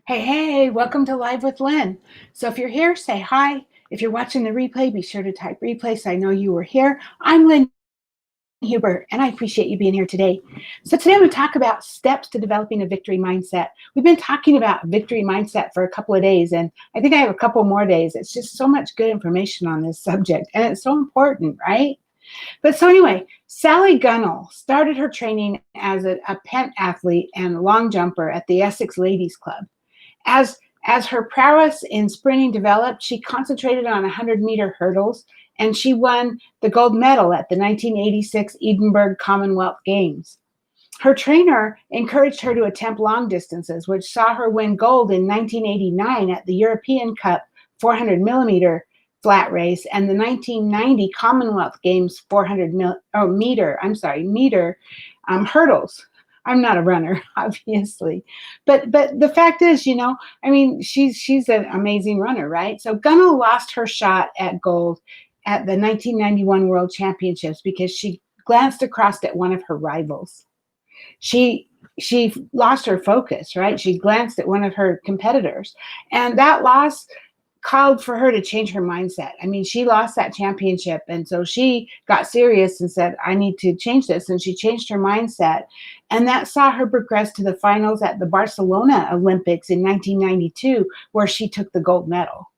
Hey, welcome to Live with Lynn. So if you're here, say hi. If you're watching the replay, be sure to type replay so I know you were here. I'm Lynn Huber, and I appreciate you being here today. So today I'm going to talk about steps to developing a victory mindset. We've been talking about victory mindset for a couple of days, and I think I have a couple more days. It's just so much good information on this subject, and it's so important, right? But so anyway, Sally Gunnell started her training as a pentathlete and long jumper at the Essex Ladies Club. As as her prowess in sprinting developed, she concentrated on 100-meter hurdles, and she won the gold medal at the 1986 Edinburgh Commonwealth Games. Her trainer encouraged her to attempt long distances, which saw her win gold in 1989 at the European Cup 400 millimeter flat race and the 1990 Commonwealth Games 400 meter hurdles. I'm not a runner, obviously, but the fact is, I mean, she's an amazing runner, right? So Gunnell lost her shot at gold at the 1991 World Championships because she glanced across at one of her rivals. She lost her focus, right? She glanced at one of her competitors, and that loss called for her to change her mindset. I mean, she lost that championship, and so she got serious and said, I need to change this. And she changed her mindset, and that saw her progress to the finals at the Barcelona Olympics in 1992, where she took the gold medal.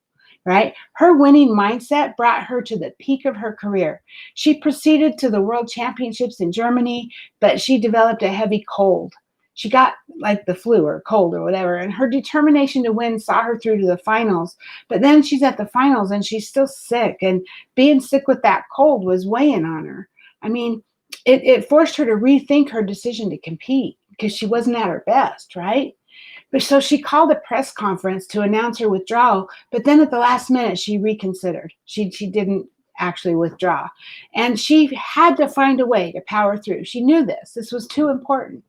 Right? Her winning mindset brought her to the peak of her career. She proceeded to the World Championships in Germany, but she developed a heavy cold. She got like the flu or cold or whatever, and her determination to win saw her through to the finals. But then she's at the finals and she's still sick, and being sick with that cold was weighing on her. I mean, it forced her to rethink her decision to compete because she wasn't at her best, right? But so she called a press conference to announce her withdrawal, but then at the last minute she reconsidered. She didn't actually withdraw. And she had to find a way to power through. She knew this. This was too important.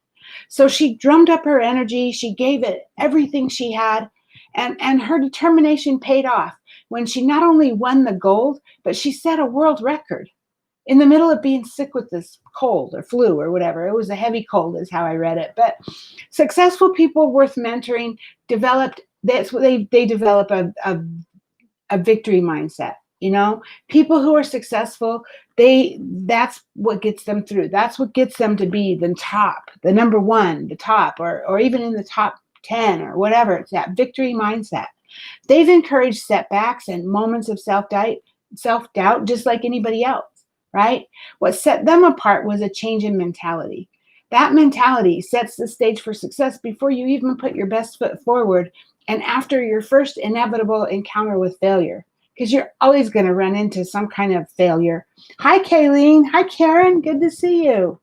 So she drummed up her energy, she gave it everything she had, and her determination paid off when she not only won the gold, but she set a world record in the middle of being sick with this cold or flu or whatever. It was a heavy cold is how I read it. But successful people worth mentoring that's what they develop a victory mindset. People who are successful, that's what gets them through. That's what gets them to be the top, the number one, the top, or even in the top 10 or whatever. It's that victory mindset. They've encouraged setbacks and moments of self-doubt just like anybody else, right? What set them apart was a change in mentality. That mentality sets the stage for success before you even put your best foot forward and after your first inevitable encounter with failure, because you're always going to run into some kind of failure. Hi, Kayleen. Hi, Karen. Good to see you.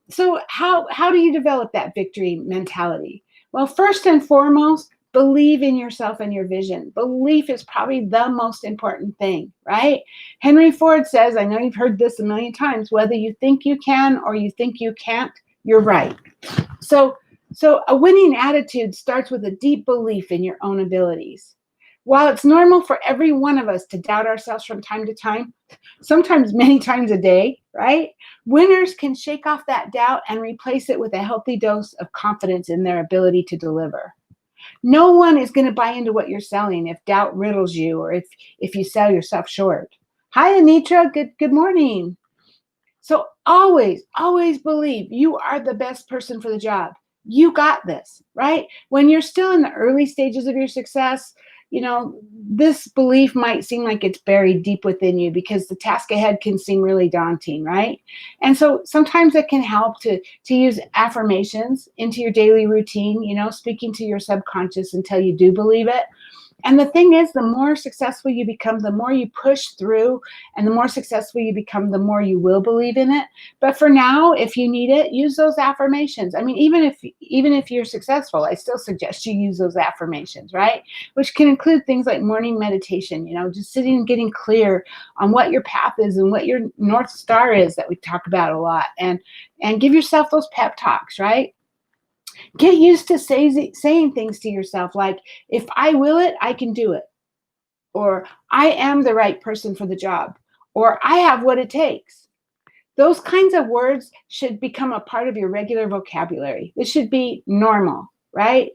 So how do you develop that victory mentality? Well, first and foremost, believe in yourself and your vision. Belief is probably the most important thing, right? Henry Ford says, I know you've heard this a million times, whether you think you can or you think you can't, you're right. So a winning attitude starts with a deep belief in your own abilities. While it's normal for every one of us to doubt ourselves from time to time, sometimes many times a day, right? Winners can shake off that doubt and replace it with a healthy dose of confidence in their ability to deliver. No one is going to buy into what you're selling if doubt riddles you or if you sell yourself short. Hi, Anitra. Good morning. So always believe you are the best person for the job. You got this, right? When you're still in the early stages of your success, this belief might seem like it's buried deep within you because the task ahead can seem really daunting, right? And so sometimes it can help to use affirmations into your daily routine, speaking to your subconscious until you do believe it. And the thing is, the more successful you become, the more you push through, and the more successful you become, the more you will believe in it. But for now, if you need it, use those affirmations. I mean, even if you're successful, I still suggest you use those affirmations, right? Which can include things like morning meditation, just sitting and getting clear on what your path is and what your North Star is that we talk about a lot. And give yourself those pep talks, right? Get used to saying things to yourself like, if I will it, I can do it. Or I am the right person for the job. Or I have what it takes. Those kinds of words should become a part of your regular vocabulary. This should be normal, right?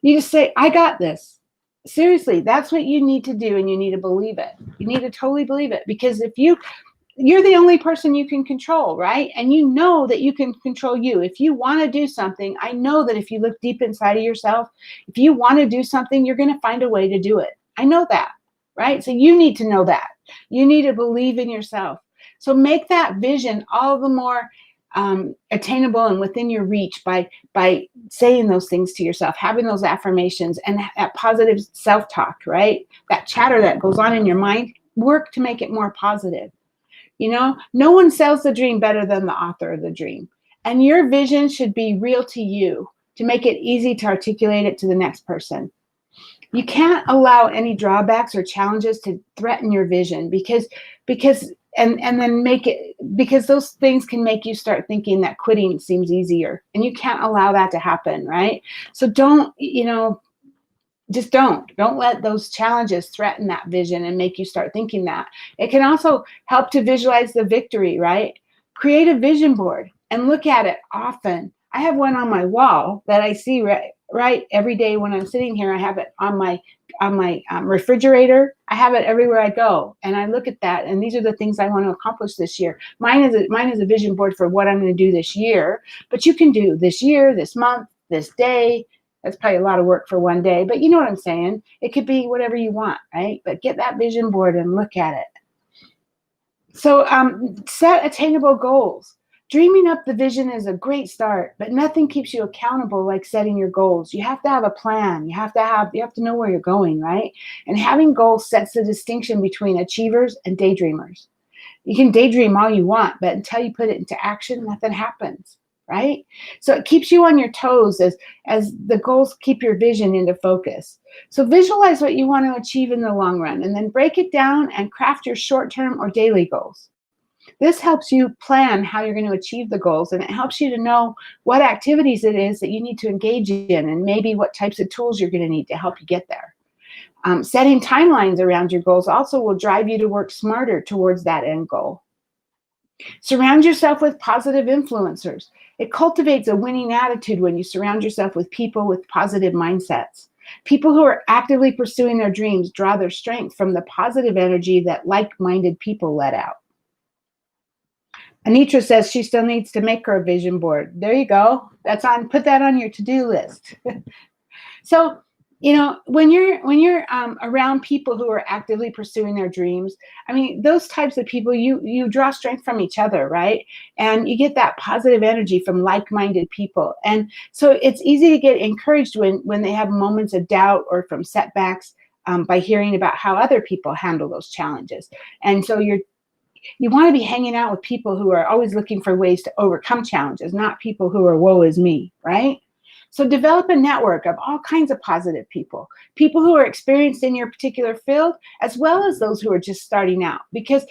You just say, I got this. Seriously, that's what you need to do, and you need to believe it. You need to totally believe it, because if you're the only person you can control, right? And you know that you can control you. If you want to do something, I know that if you look deep inside of yourself, if you want to do something, you're going to find a way to do it. I know that, right? So you need to know that. You need to believe in yourself. So make that vision all the more attainable and within your reach by saying those things to yourself, having those affirmations, and that positive self-talk, right? That chatter that goes on in your mind, work to make it more positive. No one sells the dream better than the author of the dream. And your vision should be real to you to make it easy to articulate it to the next person. You can't allow any drawbacks or challenges to threaten your vision, because then make it, because those things can make you start thinking that quitting seems easier, and you can't allow that to happen, right? So just don't let those challenges threaten that vision and make you start thinking that. It can also help to visualize the victory, right? Create a vision board and look at it often. I have one on my wall that I see right every day when I'm sitting here. I have it on my refrigerator. I have it everywhere I go, and I look at that, and these are the things I want to accomplish this year. Mine is a vision board for what I'm going to do this year, but you can do this year, this month, this day. That's probably a lot of work for one day, but you know what I'm saying? It could be whatever you want, right? But get that vision board and look at it. So set attainable goals. Dreaming up the vision is a great start, but nothing keeps you accountable like setting your goals. You have to have a plan. You have to know where you're going, right? And having goals sets the distinction between achievers and daydreamers. You can daydream all you want, but until you put it into action, nothing happens, right? So it keeps you on your toes as the goals keep your vision into focus. So visualize what you want to achieve in the long run, and then break it down and craft your short-term or daily goals. This helps you plan how you're going to achieve the goals, and it helps you to know what activities it is that you need to engage in, and maybe what types of tools you're going to need to help you get there. Setting timelines around your goals also will drive you to work smarter towards that end goal. Surround yourself with positive influencers. It cultivates a winning attitude when you surround yourself with people with positive mindsets. People who are actively pursuing their dreams draw their strength from the positive energy that like-minded people let out. Anitra says she still needs to make her a vision board. There you go. Put that on your to-do list. So, when you're around people who are actively pursuing their dreams, I mean, those types of people, you draw strength from each other, right? And you get that positive energy from like-minded people. And so it's easy to get encouraged when they have moments of doubt or from setbacks by hearing about how other people handle those challenges. And so you want to be hanging out with people who are always looking for ways to overcome challenges, not people who are woe is me, right? So develop a network of all kinds of positive people who are experienced in your particular field, as well as those who are just starting out, because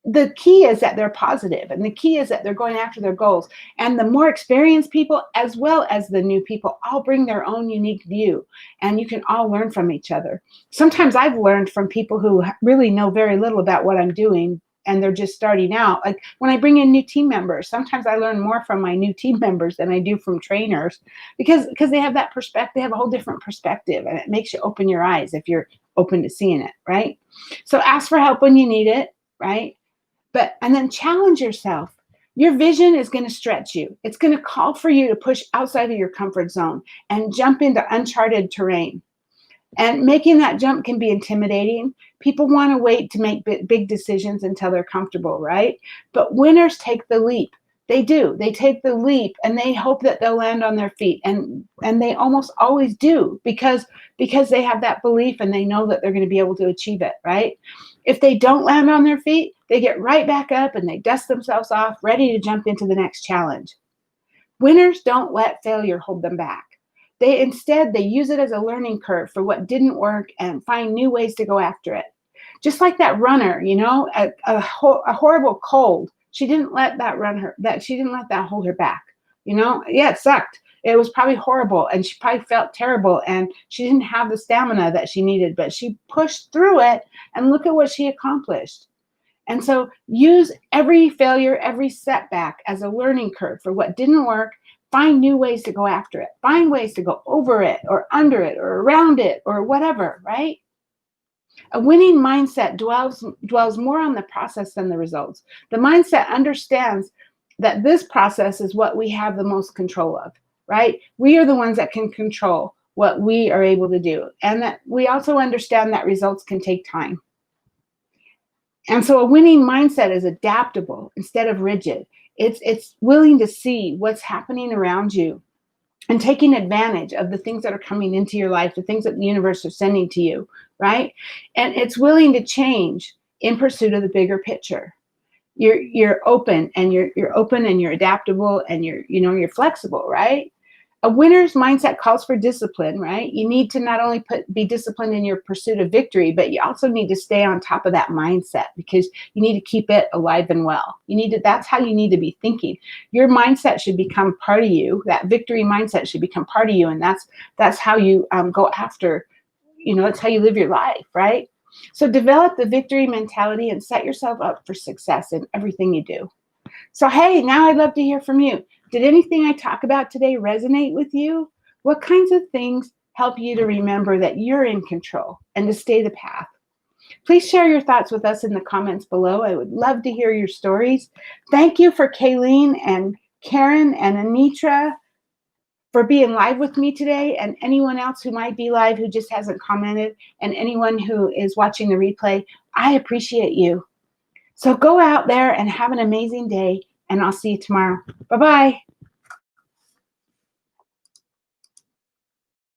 the key is that they're positive, and the key is that they're going after their goals. And the more experienced people, as well as the new people, all bring their own unique view, and you can all learn from each other. Sometimes I've learned from people who really know very little about what I'm doing, and they're just starting out. Like when I bring in new team members, sometimes I learn more from my new team members than I do from trainers, because they have that perspective. They have a whole different perspective, and it makes you open your eyes if you're open to seeing it, right? So ask for help when you need it, right? And then challenge yourself. Your vision is going to stretch you. It's going to call for you to push outside of your comfort zone and jump into uncharted terrain. And making that jump can be intimidating. People want to wait to make big decisions until they're comfortable, right? But winners take the leap. They do. They take the leap, and they hope that they'll land on their feet. And they almost always do, because they have that belief and they know that they're going to be able to achieve it, right? If they don't land on their feet, they get right back up and they dust themselves off, ready to jump into the next challenge. Winners don't let failure hold them back. Instead, they use it as a learning curve for what didn't work and find new ways to go after it. Just like that runner, a horrible cold. She didn't let that hold her back. Yeah, it sucked. It was probably horrible, and she probably felt terrible, and she didn't have the stamina that she needed, but she pushed through it, and look at what she accomplished. And so use every failure, every setback as a learning curve for what didn't work, Find new ways to go after it. Find ways to go over it or under it or around it or whatever, right? A winning mindset dwells more on the process than the results. The mindset understands that this process is what we have the most control of, right? We are the ones that can control what we are able to do. And that we also understand that results can take time. And so a winning mindset is adaptable instead of rigid. It's willing to see what's happening around you and taking advantage of the things that are coming into your life, the things that the universe is sending to you, right? And it's willing to change in pursuit of the bigger picture. You're open and you're open and you're adaptable and you're flexible, right? A winner's mindset calls for discipline, right? You need to not only be disciplined in your pursuit of victory, but you also need to stay on top of that mindset because you need to keep it alive and well. That's how you need to be thinking. Your mindset should become part of you. That victory mindset should become part of you. And that's how you go after, that's how you live your life, right? So develop the victory mentality and set yourself up for success in everything you do. So, hey, now I'd love to hear from you. Did anything I talk about today resonate with you? What kinds of things help you to remember that you're in control and to stay the path? Please share your thoughts with us in the comments below. I would love to hear your stories. Thank you for Kayleen and Karen and Anitra for being live with me today, and anyone else who might be live who just hasn't commented, and anyone who is watching the replay. I appreciate you. So go out there and have an amazing day, and I'll see you tomorrow. Bye-bye.